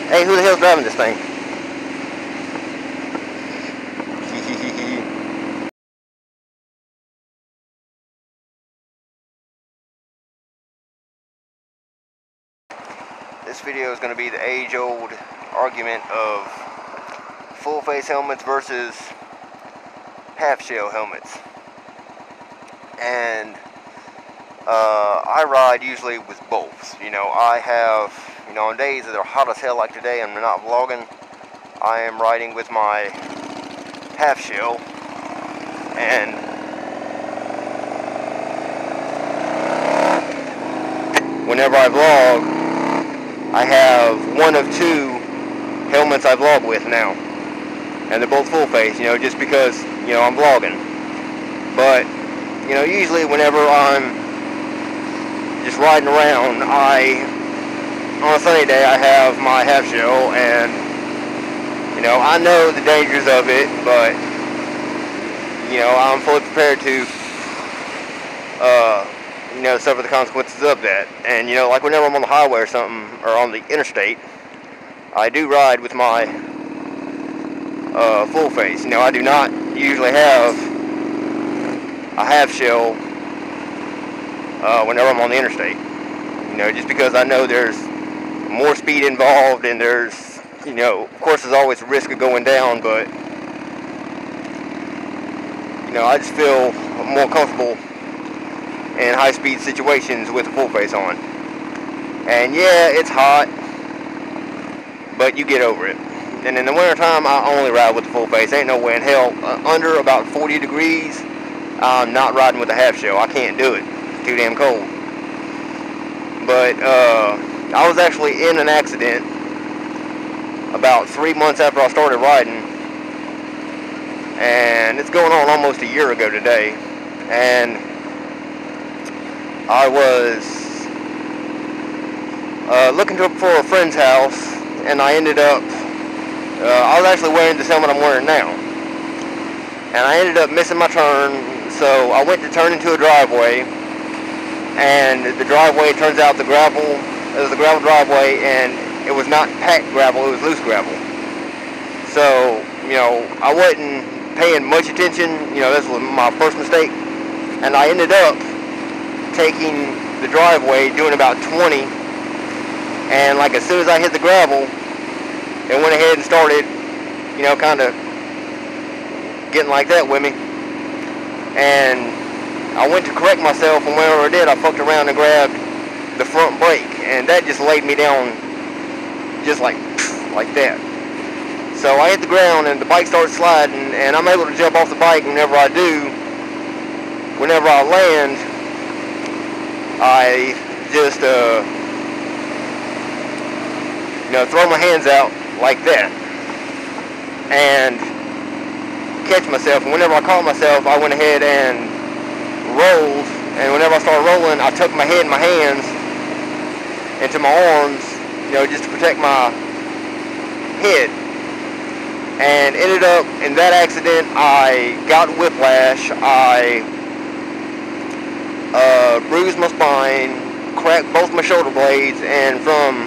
Hey, who the hell's driving this thing? This video is going to be the age-old argument of full-face helmets versus half-shell helmets. And I ride usually with both. I have, on days that are hot as hell like today and I'm not vlogging, I am riding with my half-shell. And whenever I vlog, I have one of two helmets I vlog with now. And they're both full face, just because, I'm vlogging. But, usually whenever I'm just riding around, on a sunny day, I have my half shell, and, I know the dangers of it, but, I'm fully prepared to, suffer the consequences of that. And, like whenever I'm on the highway or something, or on the interstate, I do ride with my full face. I do not usually have a half shell whenever I'm on the interstate. Just because I know there's more speed involved, and there's, of course there's always a risk of going down, but, I just feel more comfortable in high-speed situations with a full face on. And yeah, it's hot, but you get over it. And in the wintertime, I only ride with the full face. Ain't no way in hell, under about 40 degrees, I'm not riding with a half shell. I can't do it. It's too damn cold. But I was actually in an accident about 3 months after I started riding. And it's going on almost a year ago today. And I was looking for a friend's house, and I ended up, I was actually wearing this helmet I'm wearing now, and I ended up missing my turn, so I went to turn into a driveway, and the driveway, turns out it was a gravel driveway, and it was not packed gravel, it was loose gravel. So, I wasn't paying much attention, this was my first mistake, and I ended up taking the driveway, doing about 20, and like as soon as I hit the gravel, it went ahead and started, kind of getting like that with me. And I went to correct myself, and whenever I did, I fucked around and grabbed the front brake, and that just laid me down just like that. So I hit the ground, and the bike starts sliding, and I'm able to jump off the bike. Whenever I do, whenever I land, I just throw my hands out like that and catch myself. And whenever I caught myself, I went ahead and rolled, and whenever I started rolling, I tucked my head in my hands into my arms, just to protect my head. And ended up in that accident, I got whiplash, I bruised my spine, cracked both my shoulder blades, and from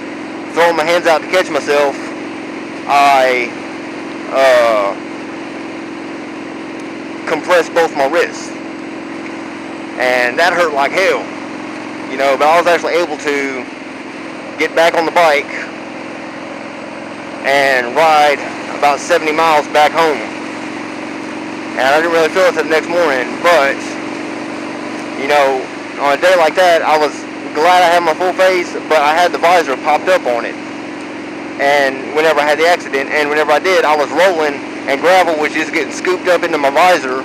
throwing my hands out to catch myself, I compressed both my wrists, and that hurt like hell, but I was actually able to get back on the bike and ride about 70 miles back home. And I didn't really feel it the next morning, but on a day like that, I was glad I had my full face, but I had the visor popped up on it. And whenever I had the accident, and whenever I did, I was rolling, and gravel was just getting scooped up into my visor,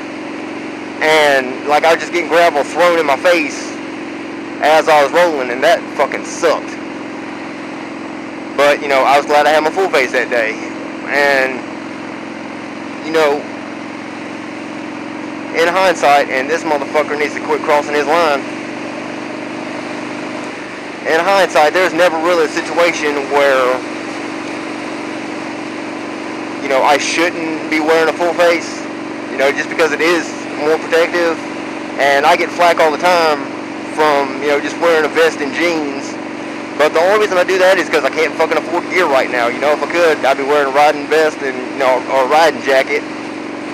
and like I was just getting gravel thrown in my face as I was rolling, and that fucking sucked. But I was glad I had my full face that day. And in hindsight, and this motherfucker needs to quit crossing his line, in hindsight, there's never really a situation where I shouldn't be wearing a full face, just because it is more protective. And I get flack all the time from, just wearing a vest and jeans. But the only reason I do that is because I can't fucking afford gear right now. If I could, I'd be wearing a riding vest and, or a riding jacket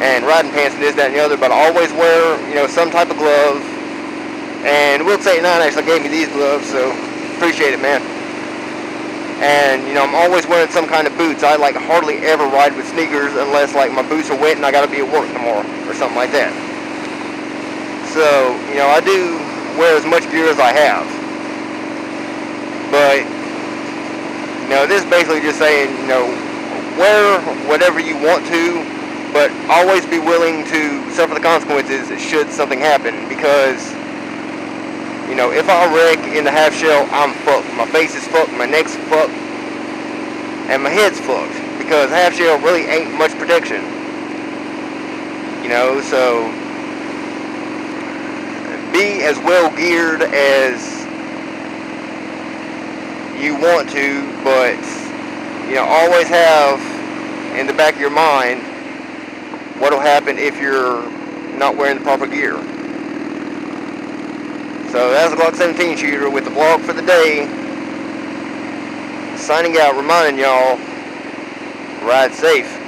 and riding pants and this, that, and the other. But I always wear, some type of glove. And Wilt 89 actually gave me these gloves, so appreciate it, man. And, I'm always wearing some kind of boots. I, hardly ever ride with sneakers unless, my boots are wet and I gotta be at work tomorrow or something like that. So, I do wear as much gear as I have. But, this is basically just saying, wear whatever you want to, but always be willing to suffer the consequences should something happen. Because, if I wreck in the half shell, I'm fucked. My face is fucked, my neck's fucked, and my head's fucked. Because half shell really ain't much protection. So be as well geared as you want to, but always have in the back of your mind what'll happen if you're not wearing the proper gear. So that's the Glock 17 shooter with the vlog for the day. Signing out, reminding y'all, ride safe.